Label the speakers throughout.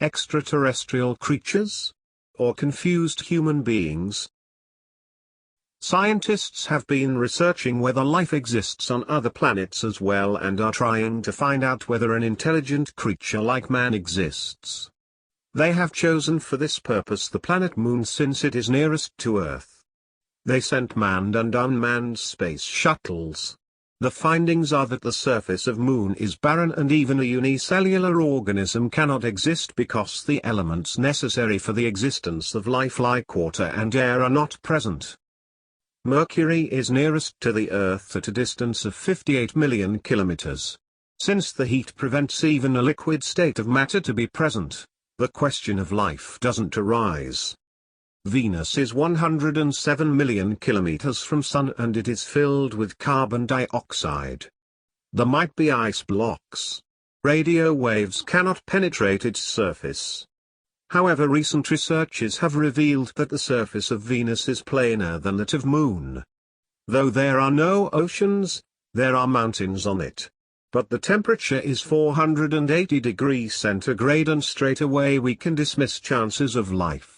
Speaker 1: extraterrestrial creatures? Or confused human beings? Scientists have been researching whether life exists on other planets as well and are trying to find out whether an intelligent creature like man exists. They have chosen for this purpose the planet Moon since it is nearest to Earth. They sent manned and unmanned space shuttles. The findings are that the surface of Moon is barren and even a unicellular organism cannot exist because the elements necessary for the existence of life like water and air are not present. Mercury is nearest to the Earth at a distance of 58 million kilometers. Since the heat prevents even a liquid state of matter to be present, the question of life doesn't arise. Venus is 107 million kilometers from Sun and it is filled with carbon dioxide. There might be ice blocks. Radio waves cannot penetrate its surface. However, recent researches have revealed that the surface of Venus is plainer than that of Moon. Though there are no oceans, there are mountains on it. But the temperature is 480 degrees centigrade and straight away we can dismiss chances of life.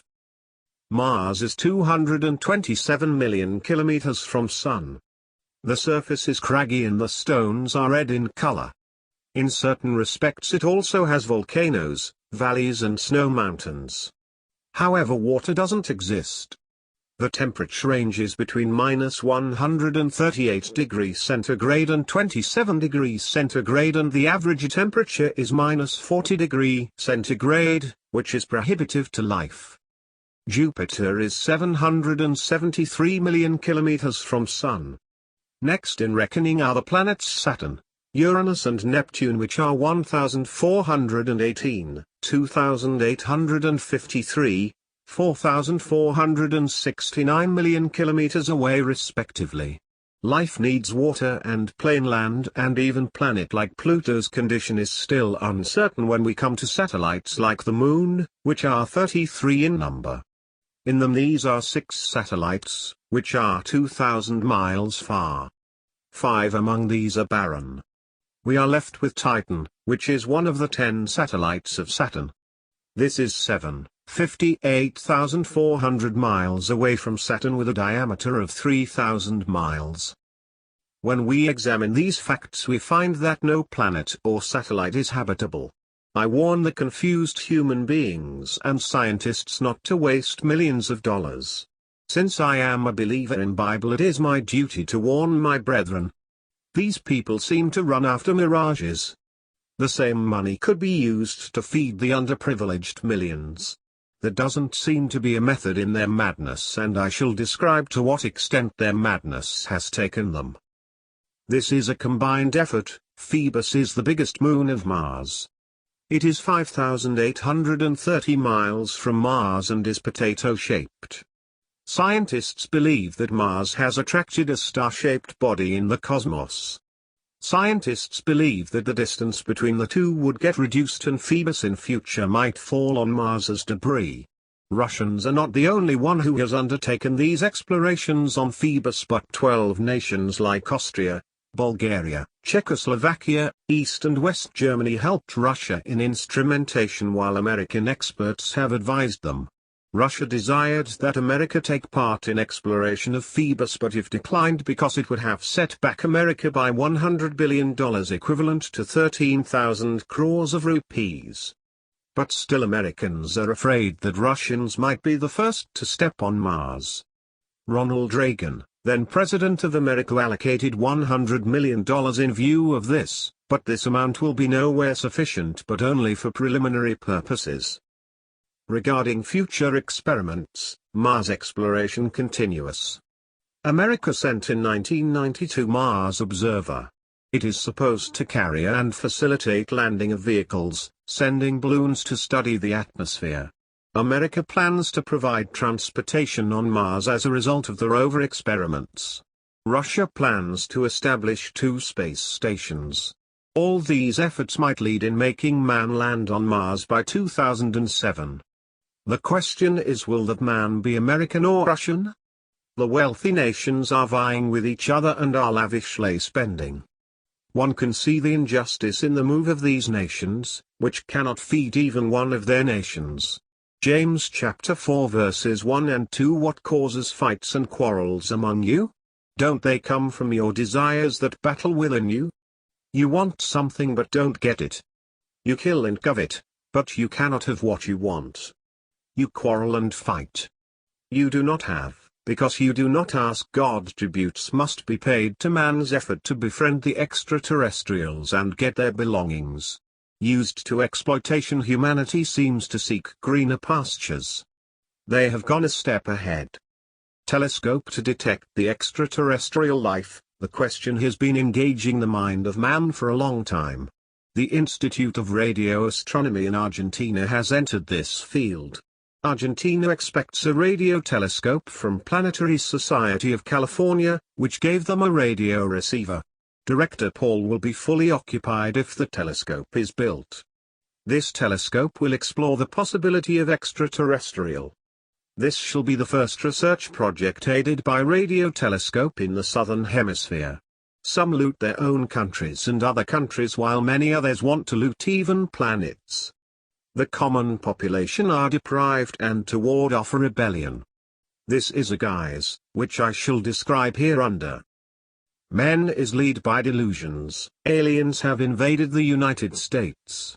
Speaker 1: Mars is 227 million kilometers from Sun. The surface is craggy and the stones are red in color. In certain respects it also has volcanoes, valleys and snow mountains. However, water doesn't exist. The temperature ranges between -138 degrees centigrade and 27 degrees centigrade and the average temperature is -40 degrees centigrade, which is prohibitive to life. Jupiter is 773 million kilometers from Sun. Next in reckoning are the planets Saturn, Uranus and Neptune, which are 1,418, 2,853, 4,469 million kilometers away respectively. Life needs water and plain land, and even planet like Pluto's condition is still uncertain when we come to satellites like the Moon, which are 33 in number. In them these are 6 satellites, which are 2,000 miles far. 5 among these are barren. We are left with Titan, which is one of the 10 satellites of Saturn. This is 58,400 miles away from Saturn with a diameter of 3,000 miles. When we examine these facts we find that no planet or satellite is habitable. I warn the confused human beings and scientists not to waste millions of dollars. Since I am a believer in Bible, it is my duty to warn my brethren. These people seem to run after mirages. The same money could be used to feed the underprivileged millions. There doesn't seem to be a method in their madness, and I shall describe to what extent their madness has taken them. This is a combined effort. Phoebus is the biggest moon of Mars. It is 5,830 miles from Mars and is potato-shaped. Scientists believe that Mars has attracted a star-shaped body in the cosmos. Scientists believe that the distance between the two would get reduced and Phoebus in future might fall on Mars as debris. Russians are not the only one who has undertaken these explorations on Phoebus, but 12 nations like Austria, Bulgaria, Czechoslovakia, East and West Germany helped Russia in instrumentation while American experts have advised them. Russia desired that America take part in exploration of Phoebus, but if declined because it would have set back America by $100 billion, equivalent to 13,000 crores of rupees. But still Americans are afraid that Russians might be the first to step on Mars. Ronald Reagan, then President of America, allocated $100 million in view of this, but this amount will be nowhere sufficient but only for preliminary purposes. Regarding future experiments, Mars exploration continuous. America sent in 1992 Mars Observer. It is supposed to carry and facilitate landing of vehicles, sending balloons to study the atmosphere. America plans to provide transportation on Mars as a result of the rover experiments. Russia plans to establish 2 space stations. All these efforts might lead in making man land on Mars by 2007. The question is, will that man be American or Russian? The wealthy nations are vying with each other and are lavishly spending. One can see the injustice in the move of these nations, which cannot feed even one of their nations. James chapter 4 verses 1 and 2. What causes fights and quarrels among you? Don't they come from your desires that battle within you? You want something but don't get it. You kill and covet, but you cannot have what you want. You quarrel and fight. You do not have, because you do not ask God. Tributes must be paid to man's effort to befriend the extraterrestrials and get their belongings. Used to exploitation, humanity seems to seek greener pastures. They have gone a step ahead. Telescope to detect the extraterrestrial life. The question has been engaging the mind of man for a long time. The Institute of Radio Astronomy in Argentina has entered this field. Argentina expects a radio telescope from Planetary Society of California, which gave them a radio receiver. Director Paul will be fully occupied if the telescope is built. This telescope will explore the possibility of extraterrestrial. This shall be the first research project aided by radio telescope in the southern hemisphere. Some loot their own countries and other countries, while many others want to loot even planets. The common population are deprived and to ward off a rebellion. This is a guise, which I shall describe hereunder. Men is led by delusions. Aliens have invaded the United States.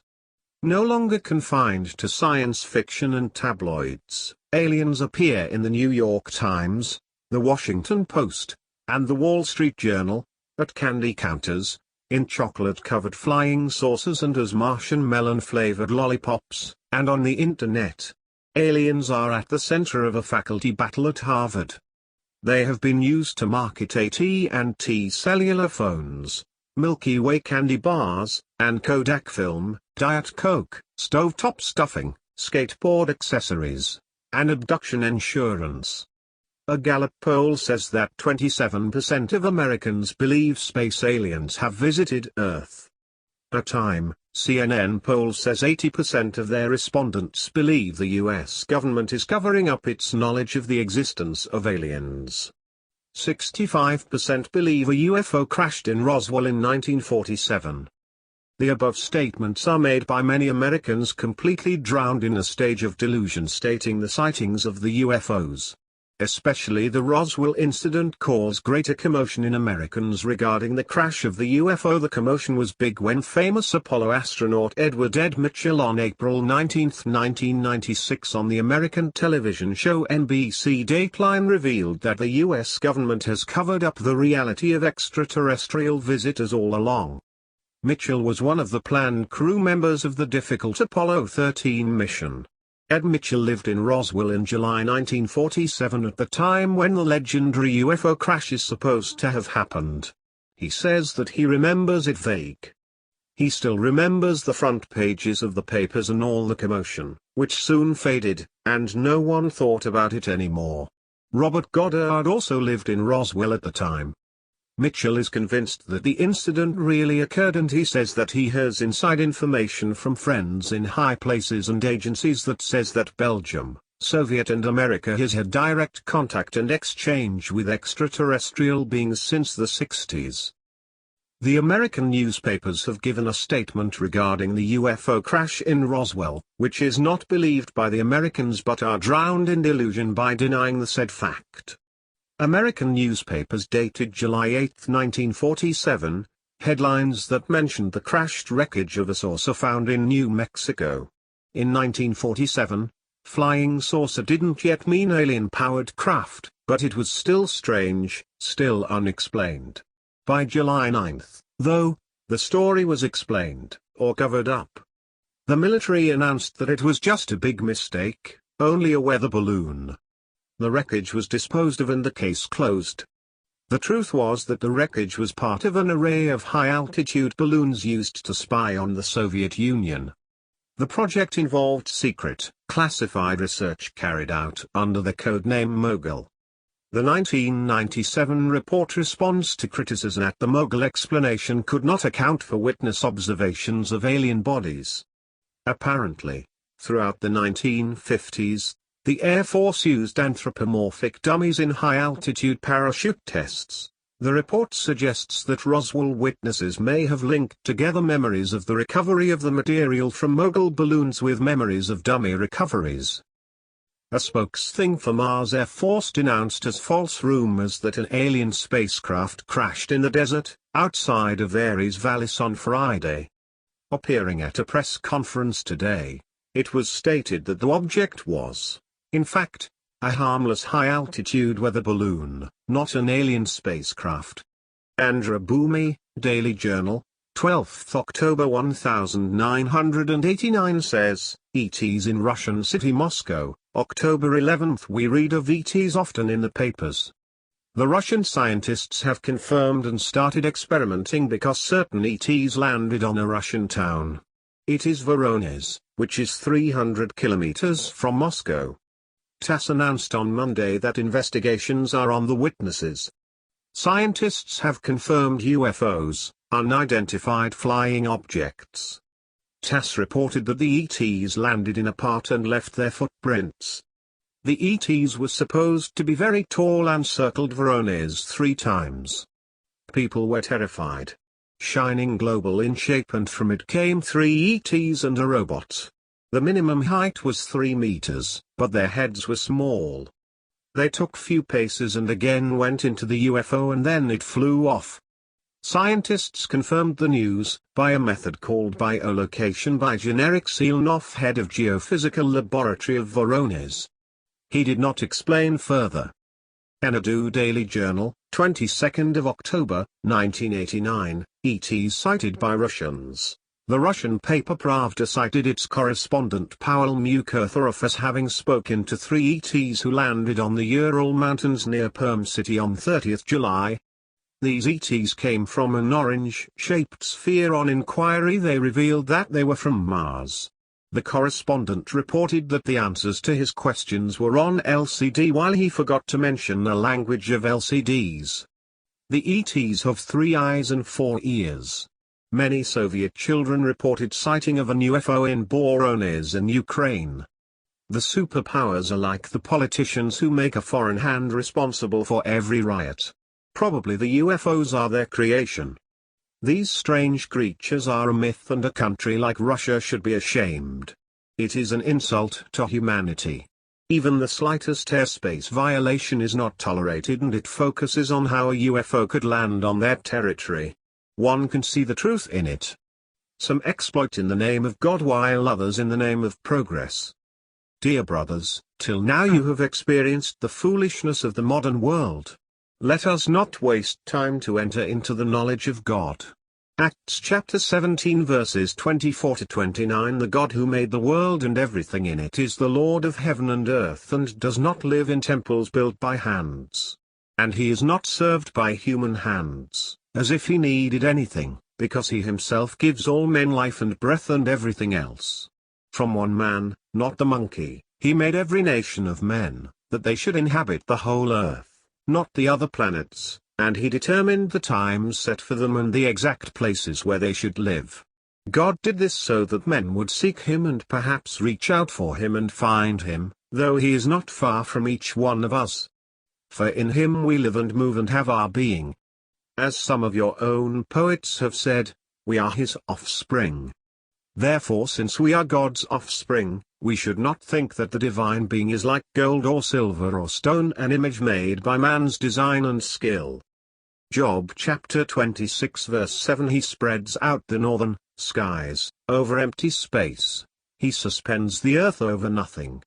Speaker 1: No longer confined to science fiction and tabloids, aliens appear in the New York Times, the Washington Post, and the Wall Street Journal, at candy counters, in chocolate-covered flying saucers and as Martian melon-flavored lollipops, and on the Internet. Aliens are at the center of a faculty battle at Harvard. They have been used to market AT&T cellular phones, Milky Way candy bars, and Kodak film, Diet Coke, stovetop stuffing, skateboard accessories, and abduction insurance. A Gallup poll says that 27% of Americans believe space aliens have visited Earth. A Time, CNN poll says 80% of their respondents believe the US government is covering up its knowledge of the existence of aliens. 65% believe a UFO crashed in Roswell in 1947. The above statements are made by many Americans completely drowned in a stage of delusion, stating the sightings of the UFOs, especially the Roswell incident, caused greater commotion in Americans regarding the crash of the UFO. The commotion was big when famous Apollo astronaut Edward Ed Mitchell on April 19, 1996 on the American television show NBC Dateline revealed that the US government has covered up the reality of extraterrestrial visitors all along. Mitchell was one of the planned crew members of the difficult Apollo 13 mission. Ed Mitchell lived in Roswell in July 1947 at the time when the legendary UFO crash is supposed to have happened. He says that he remembers it vague. He still remembers the front pages of the papers and all the commotion, which soon faded, and no one thought about it anymore. Robert Goddard also lived in Roswell at the time. Mitchell is convinced that the incident really occurred, and he says that he has inside information from friends in high places and agencies that says that Belgium, Soviet and America has had direct contact and exchange with extraterrestrial beings since the 60s. The American newspapers have given a statement regarding the UFO crash in Roswell, which is not believed by the Americans but are drowned in delusion by denying the said fact. American newspapers dated July 8, 1947, headlines that mentioned the crashed wreckage of a saucer found in New Mexico. In 1947, flying saucer didn't yet mean alien-powered craft, but it was still strange, still unexplained. By July 9, though, the story was explained, or covered up. The military announced that it was just a big mistake, only a weather balloon. The wreckage was disposed of and the case closed. The truth was that the wreckage was part of an array of high-altitude balloons used to spy on the Soviet Union. The project involved secret, classified research carried out under the codename Mogul. The 1997 report responds to criticism that the Mogul explanation could not account for witness observations of alien bodies. Apparently, throughout the 1950s, the Air Force used anthropomorphic dummies in high-altitude parachute tests. The report suggests that Roswell witnesses may have linked together memories of the recovery of the material from Mogul balloons with memories of dummy recoveries. A spokesthing for Mars Air Force denounced as false rumors that an alien spacecraft crashed in the desert, outside of Ares Vallis on Friday. Appearing at a press conference today, it was stated that the object was, in fact, a harmless high-altitude weather balloon, not an alien spacecraft. Andra Bhumi, Daily Journal, 12th October 1989 says, ETs in Russian city Moscow, October 11. We read of ETs often in the papers. The Russian scientists have confirmed and started experimenting because certain ETs landed on a Russian town. It is Voronezh, which is 300 kilometers from Moscow. TASS announced on Monday that investigations are on the witnesses. Scientists have confirmed UFOs, unidentified flying objects. TASS reported that the ETs landed in a part and left their footprints. The ETs were supposed to be very tall and circled Voronezh 3 times. People were terrified. Shining global in shape, and from it came 3 ETs and a robot. The minimum height was 3 meters, but their heads were small. They took few paces and again went into the UFO and then it flew off. Scientists confirmed the news by a method called biolocation by Generic Seelnoff, head of Geophysical Laboratory of Voronezh. He did not explain further. Anadolu Daily Journal, 22nd of October, 1989, ETs cited by Russians. The Russian paper Pravda cited its correspondent Pavel Mukurtharov as having spoken to 3 ETs who landed on the Ural Mountains near Perm City on 30 July. These ETs came from an orange-shaped sphere. On inquiry they revealed that they were from Mars. The correspondent reported that the answers to his questions were on LCD while he forgot to mention a language of LCDs. The ETs have 3 eyes and 4 ears. Many Soviet children reported sighting of an UFO in Voronezh in Ukraine. The superpowers are like the politicians who make a foreign hand responsible for every riot. Probably the UFOs are their creation. These strange creatures are a myth, and a country like Russia should be ashamed. It is an insult to humanity. Even the slightest airspace violation is not tolerated, and it focuses on how a UFO could land on their territory. One can see the truth in it. Some exploit in the name of God while others in the name of progress. Dear brothers, till now you have experienced the foolishness of the modern world. Let us not waste time to enter into the knowledge of God. Acts chapter 17 verses 24 to 29. The God who made the world and everything in it is the Lord of heaven and earth, and does not live in temples built by hands. And he is not served by human hands, as if he needed anything, because he himself gives all men life and breath and everything else. From one man, not the monkey, he made every nation of men, that they should inhabit the whole earth, not the other planets, and he determined the times set for them and the exact places where they should live. God did this so that men would seek him and perhaps reach out for him and find him, though he is not far from each one of us. For in him we live and move and have our being. As some of your own poets have said, we are his offspring. Therefore, since we are God's offspring, we should not think that the divine being is like gold or silver or stone, an image made by man's design and skill. Job chapter 26 verse 7. He spreads out the northern skies over empty space. He suspends the earth over nothing.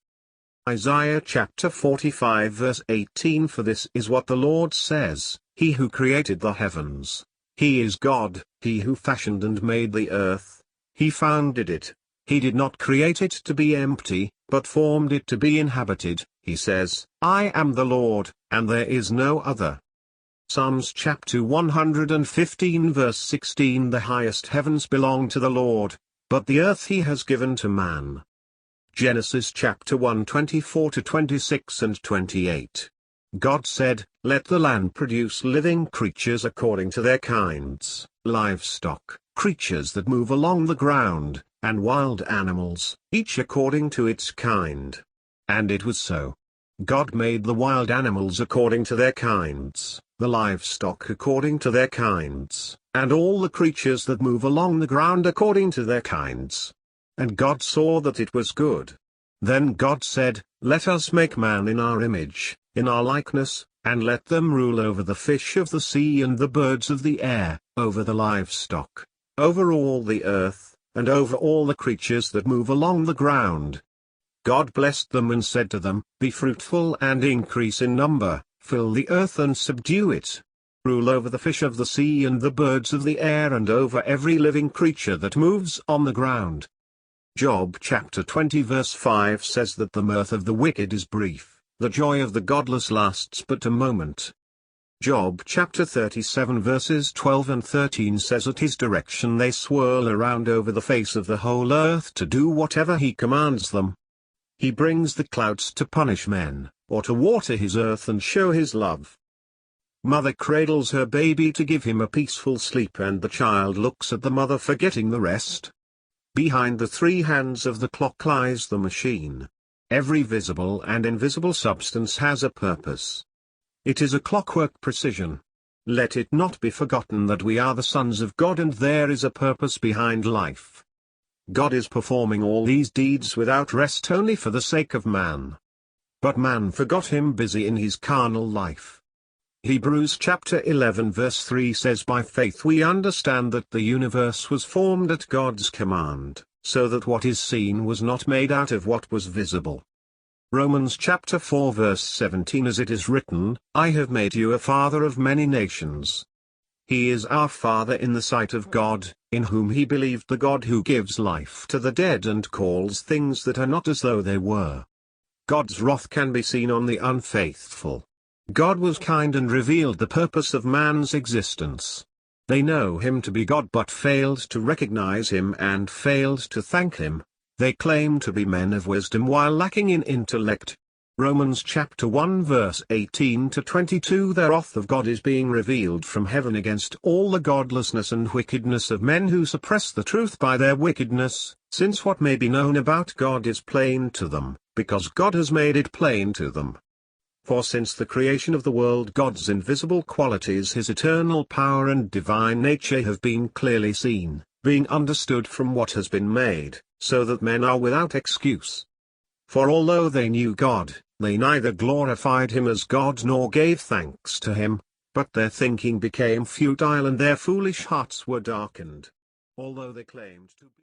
Speaker 1: Isaiah chapter 45 verse 18. For this is what the Lord says, He who created the heavens, He is God, He who fashioned and made the earth, He founded it. He did not create it to be empty, but formed it to be inhabited. He says, I am the Lord, and there is no other. Psalms chapter 115 verse 16. The highest heavens belong to the Lord, but the earth He has given to man. Genesis chapter 1 24 to 26 and 28. God said, Let the land produce living creatures according to their kinds, livestock, creatures that move along the ground, and wild animals, each according to its kind. And it was so. God made the wild animals according to their kinds, the livestock according to their kinds, and all the creatures that move along the ground according to their kinds. And God saw that it was good. Then God said, "Let us make man in our image, in our likeness, and let them rule over the fish of the sea and the birds of the air, over the livestock, over all the earth, and over all the creatures that move along the ground." God blessed them and said to them, "Be fruitful and increase in number, fill the earth and subdue it. Rule over the fish of the sea and the birds of the air and over every living creature that moves on the ground." Job chapter 20 verse 5 says that the mirth of the wicked is brief, the joy of the godless lasts but a moment. Job chapter 37 verses 12 and 13 says at his direction they swirl around over the face of the whole earth to do whatever he commands them. He brings the clouds to punish men, or to water his earth and show his love. Mother cradles her baby to give him a peaceful sleep, and the child looks at the mother forgetting the rest. Behind the three hands of the clock lies the machine. Every visible and invisible substance has a purpose. It is a clockwork precision. Let it not be forgotten that we are the sons of God and there is a purpose behind life. God is performing all these deeds without rest only for the sake of man. But man forgot him busy in his carnal life. Hebrews chapter 11 verse 3 says, "By faith we understand that the universe was formed at God's command, so that what is seen was not made out of what was visible." Romans chapter 4 verse 17, "As it is written, I have made you a father of many nations." He is our Father in the sight of God, in whom he believed, the God who gives life to the dead and calls things that are not as though they were. God's wrath can be seen on the unfaithful. God was kind and revealed the purpose of man's existence. They know him to be God but failed to recognize him and failed to thank him. They claim to be men of wisdom while lacking in intellect. Romans chapter 1 verse 18 to 22, "The wrath of God is being revealed from heaven against all the godlessness and wickedness of men who suppress the truth by their wickedness, since what may be known about God is plain to them, because God has made it plain to them. For since the creation of the world God's invisible qualities, his eternal power and divine nature have been clearly seen, being understood from what has been made, so that men are without excuse. For although they knew God, they neither glorified him as God nor gave thanks to him, but their thinking became futile and their foolish hearts were darkened. Although they claimed to be